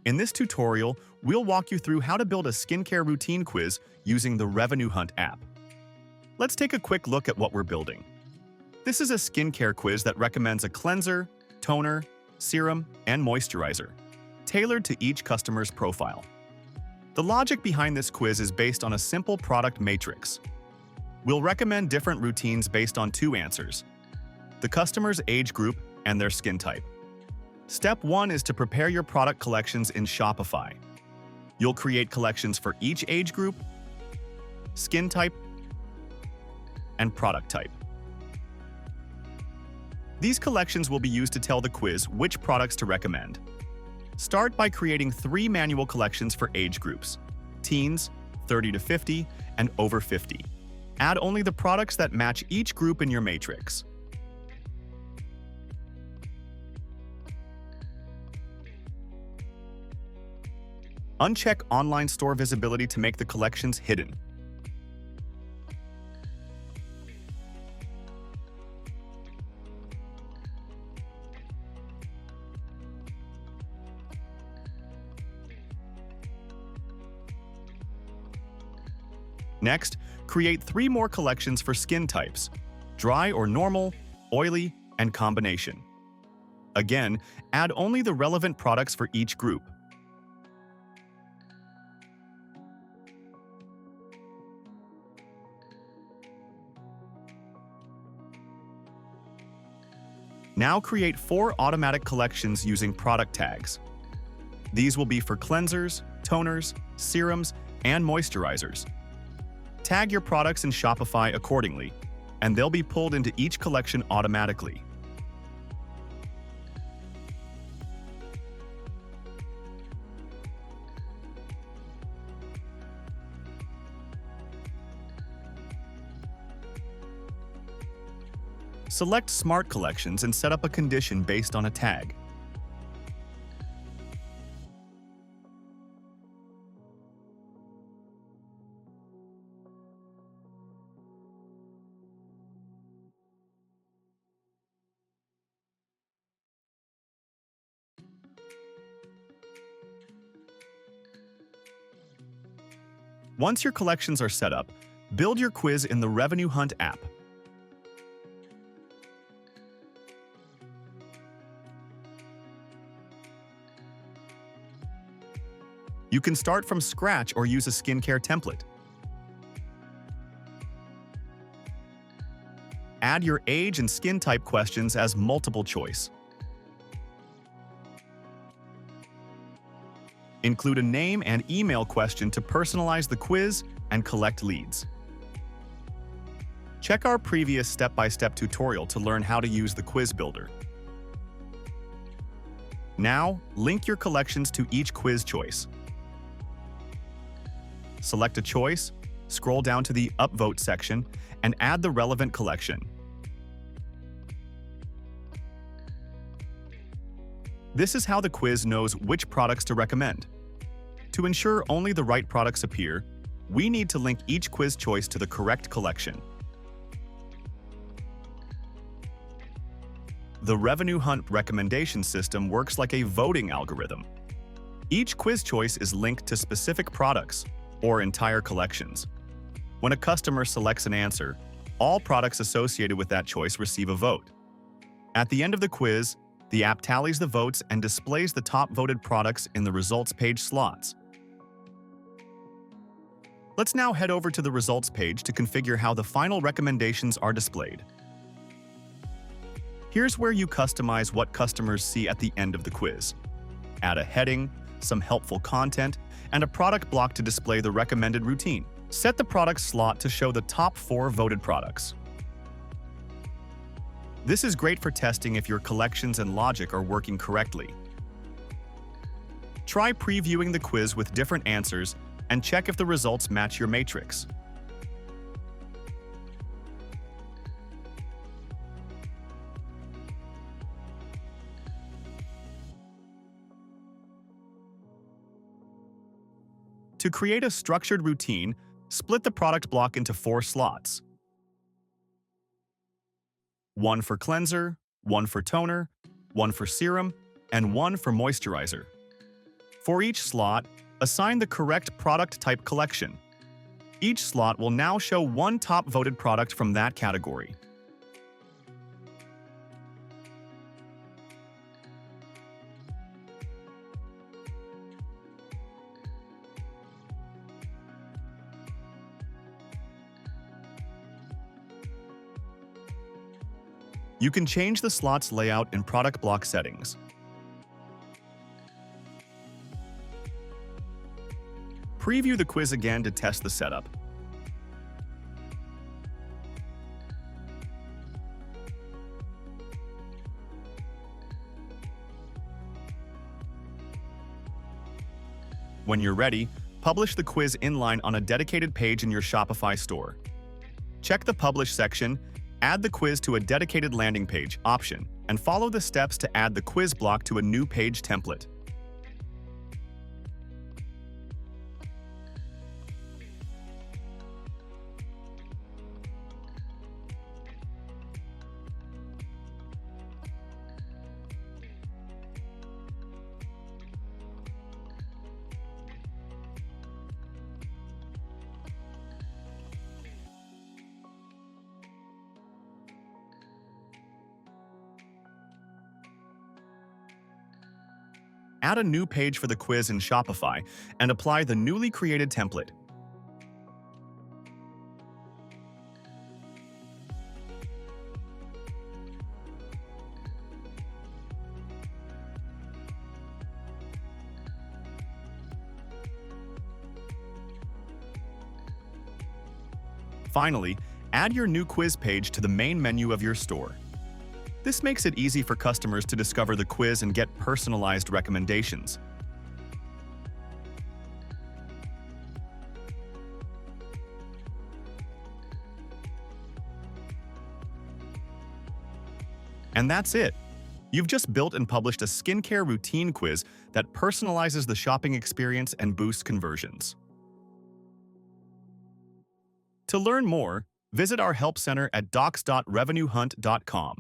In this tutorial, we'll walk you through how to build a skincare routine quiz using the RevenueHunt app. Let's take a quick look at what we're building. This is a skincare quiz that recommends a cleanser, toner, serum, and moisturizer, tailored to each customer's profile. The logic behind this quiz is based on a simple product matrix. We'll recommend different routines based on two answers: the customer's age group and their skin type. Step 1 is to prepare your product collections in Shopify. You'll create collections for each age group, skin type, and product type. These collections will be used to tell the quiz which products to recommend. Start by creating 3 manual collections for age groups: teens, 30 to 50, and over 50. Add only the products that match each group in your matrix. Uncheck online store visibility to make the collections hidden. Next, create 3 more collections for skin types: dry or normal, oily, and combination. Again, add only the relevant products for each group. Now create 4 automatic collections using product tags. These will be for cleansers, toners, serums, and moisturizers. Tag your products in Shopify accordingly, and they'll be pulled into each collection automatically. Select Smart Collections and set up a condition based on a tag. Once your collections are set up, build your quiz in the RevenueHunt app. You can start from scratch or use a skincare template. Add your age and skin type questions as multiple choice. Include a name and email question to personalize the quiz and collect leads. Check our previous step-by-step tutorial to learn how to use the quiz builder. Now, link your collections to each quiz choice. Select a choice, scroll down to the Upvote section, and add the relevant collection. This is how the quiz knows which products to recommend. To ensure only the right products appear, we need to link each quiz choice to the correct collection. The RevenueHunt recommendation system works like a voting algorithm. Each quiz choice is linked to specific products or entire collections. When a customer selects an answer, all products associated with that choice receive a vote. At the end of the quiz, the app tallies the votes and displays the top voted products in the results page slots. Let's now head over to the results page to configure how the final recommendations are displayed. Here's where you customize what customers see at the end of the quiz. Add a heading, some helpful content, and a product block to display the recommended routine. Set the product slot to show the top 4 voted products. This is great for testing if your collections and logic are working correctly. Try previewing the quiz with different answers and check if the results match your matrix. To create a structured routine, split the product block into 4 slots. 1 for cleanser, 1 for toner, 1 for serum, and 1 for moisturizer. For each slot, assign the correct product type collection. Each slot will now show one top-voted product from that category. You can change the slot's layout in product block settings. Preview the quiz again to test the setup. When you're ready, publish the quiz inline on a dedicated page in your Shopify store. Check the Publish section, add the quiz to a dedicated landing page option, and follow the steps to add the quiz block to a new page template. Add a new page for the quiz in Shopify and apply the newly created template. Finally, add your new quiz page to the main menu of your store. This makes it easy for customers to discover the quiz and get personalized recommendations. And that's it. You've just built and published a skincare routine quiz that personalizes the shopping experience and boosts conversions. To learn more, visit our help center at docs.revenuehunt.com.